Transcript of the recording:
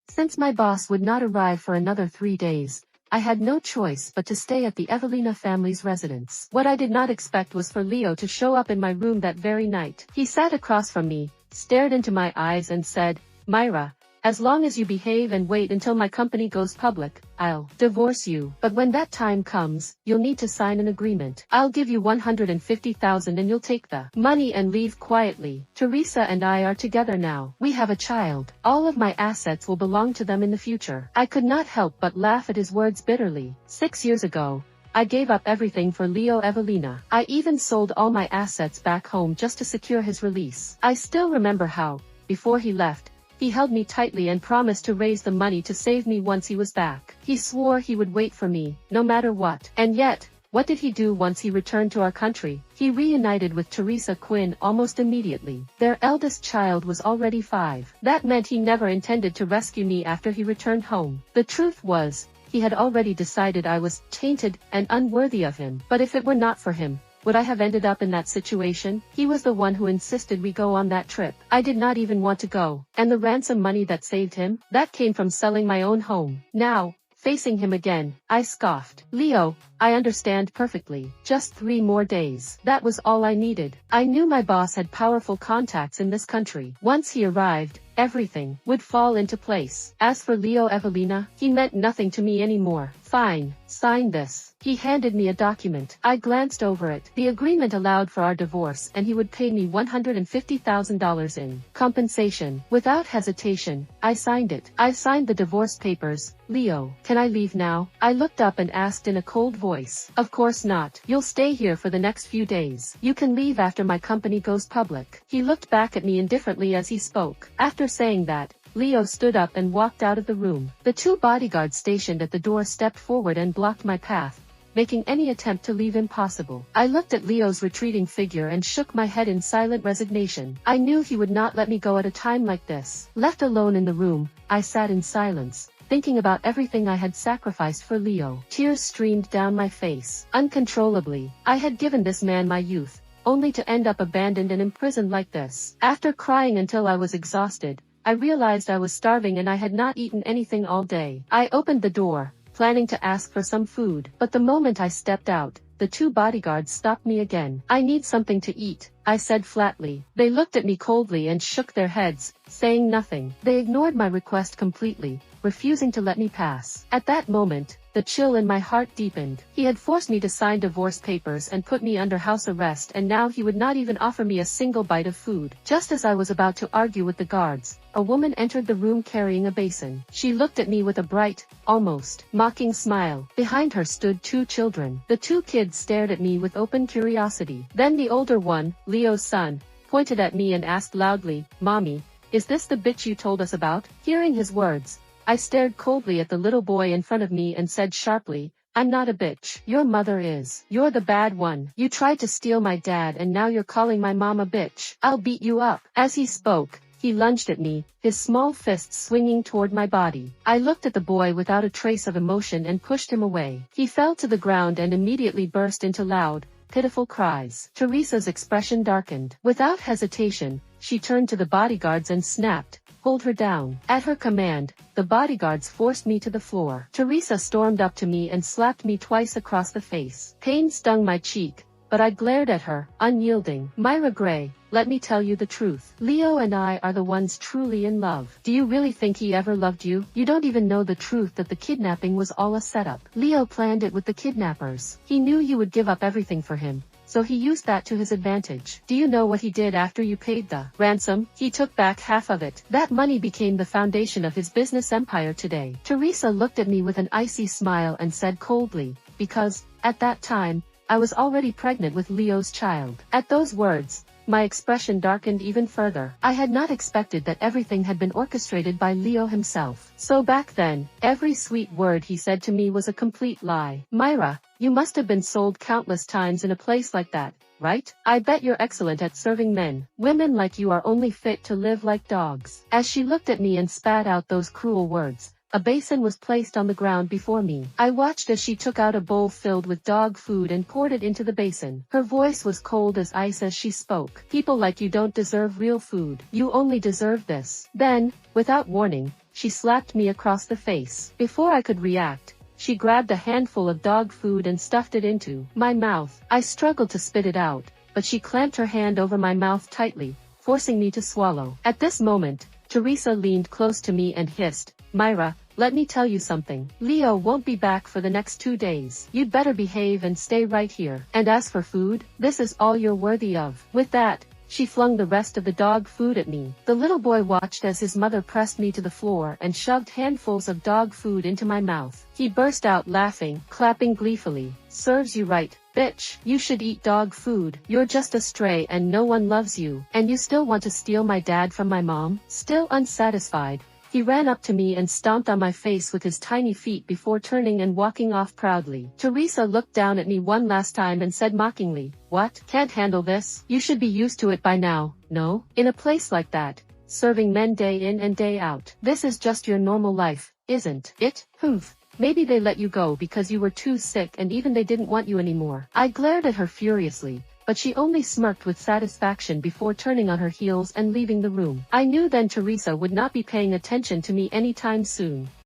Since my boss would not arrive for another 3 days, I had no choice but to stay at the Evelina family's residence. What I did not expect was for Leo to show up in my room that very night. He sat across from me, stared into my eyes and said, "Mira, as long as you behave and wait until my company goes public, I'll divorce you. But when that time comes, you'll need to sign an agreement. I'll give you $150,000 and you'll take the money and leave quietly. Teresa and I are together now. We have a child. All of my assets will belong to them in the future." I could not help but laugh at his words bitterly. 6 years ago, I gave up everything for Leo Evelina. I even sold all my assets back home just to secure his release. I still remember how, before he left, he held me tightly and promised to raise the money to save me once he was back. He swore he would wait for me, no matter what. And yet, what did he do once he returned to our country? He reunited with Teresa Quinn almost immediately. Their eldest child was already 5. That meant he never intended to rescue me after he returned home. The truth was, he had already decided I was tainted and unworthy of him. But if it were not for him, would I have ended up in that situation? He was the one who insisted we go on that trip. I did not even want to go. And the ransom money that saved him? That came from selling my own home. Now, facing him again, I scoffed. "Leo, I understand perfectly. Just 3 more days. That was all I needed." I knew my boss had powerful contacts in this country. Once he arrived, everything would fall into place. As for Leo Evelina, he meant nothing to me anymore. "Fine, sign this." He handed me a document. I glanced over it. The agreement allowed for our divorce and he would pay me $150,000 in compensation. Without hesitation, I signed it. "I signed the divorce papers. Leo, can I leave now?" I looked up and asked in a cold voice. "Of course not. You'll stay here for the next few days. You can leave after my company goes public." He looked back at me indifferently as he spoke. After saying that, Leo stood up and walked out of the room. The 2 bodyguards stationed at the door stepped forward and blocked my path, making any attempt to leave impossible. I looked at Leo's retreating figure and shook my head in silent resignation. I knew he would not let me go at a time like this. Left alone in the room, I sat in silence, thinking about everything I had sacrificed for Leo. Tears streamed down my face. Uncontrollably, I had given this man my youth, only to end up abandoned and imprisoned like this. After crying until I was exhausted, I realized I was starving and I had not eaten anything all day. I opened the door, planning to ask for some food, but the moment I stepped out, the 2 bodyguards stopped me again. "I need something to eat," I said flatly. They looked at me coldly and shook their heads, saying nothing. They ignored my request completely, refusing to let me pass. At that moment, the chill in my heart deepened. He had forced me to sign divorce papers and put me under house arrest, and now he would not even offer me a single bite of food. Just as I was about to argue with the guards, a woman entered the room carrying a basin. She looked at me with a bright, almost mocking smile. Behind her stood 2 children. The 2 kids stared at me with open curiosity. Then the older one, Leo's son, pointed at me and asked loudly, "Mommy, is this the bitch you told us about?" Hearing his words, I stared coldly at the little boy in front of me and said sharply, "I'm not a bitch. Your mother is. You're the bad one. You tried to steal my dad and now you're calling my mom a bitch. I'll beat you up." As he spoke, he lunged at me, his small fists swinging toward my body. I looked at the boy without a trace of emotion and pushed him away. He fell to the ground and immediately burst into loud, pitiful cries. Teresa's expression darkened. Without hesitation, she turned to the bodyguards and snapped, "Hold her down." At her command, the bodyguards forced me to the floor. Teresa stormed up to me and slapped me twice across the face. Pain stung my cheek, but I glared at her, unyielding. "Myra Gray, let me tell you the truth. Leo and I are the ones truly in love. Do you really think he ever loved you? You don't even know the truth that the kidnapping was all a setup. Leo planned it with the kidnappers. He knew you would give up everything for him, so he used that to his advantage. Do you know what he did after you paid the ransom? He took back half of it. That money became the foundation of his business empire today." Teresa looked at me with an icy smile and said coldly, "Because, at that time, I was already pregnant with Leo's child." At those words, my expression darkened even further. I had not expected that everything had been orchestrated by Leo himself. So back then, every sweet word he said to me was a complete lie. "Myra, you must have been sold countless times in a place like that, right? I bet you're excellent at serving men. Women like you are only fit to live like dogs." As she looked at me and spat out those cruel words, a basin was placed on the ground before me. I watched as she took out a bowl filled with dog food and poured it into the basin. Her voice was cold as ice as she spoke. "People like you don't deserve real food. You only deserve this." Then, without warning, she slapped me across the face. Before I could react, she grabbed a handful of dog food and stuffed it into my mouth. I struggled to spit it out, but she clamped her hand over my mouth tightly, forcing me to swallow. At this moment, Teresa leaned close to me and hissed, "Mira, let me tell you something. Leo won't be back for the next 2 days. You'd better behave and stay right here. And as for food, this is all you're worthy of." With that, she flung the rest of the dog food at me. The little boy watched as his mother pressed me to the floor and shoved handfuls of dog food into my mouth. He burst out laughing, clapping gleefully. "Serves you right, bitch. You should eat dog food. You're just a stray and no one loves you. And you still want to steal my dad from my mom?" Still unsatisfied, he ran up to me and stomped on my face with his tiny feet before turning and walking off proudly. Teresa looked down at me one last time and said mockingly, "What? Can't handle this? You should be used to it by now, no? In a place like that, serving men day in and day out. This is just your normal life, isn't it? Humph. Maybe they let you go because you were too sick and even they didn't want you anymore." I glared at her furiously, but she only smirked with satisfaction before turning on her heels and leaving the room. I knew then Teresa would not be paying attention to me anytime soon.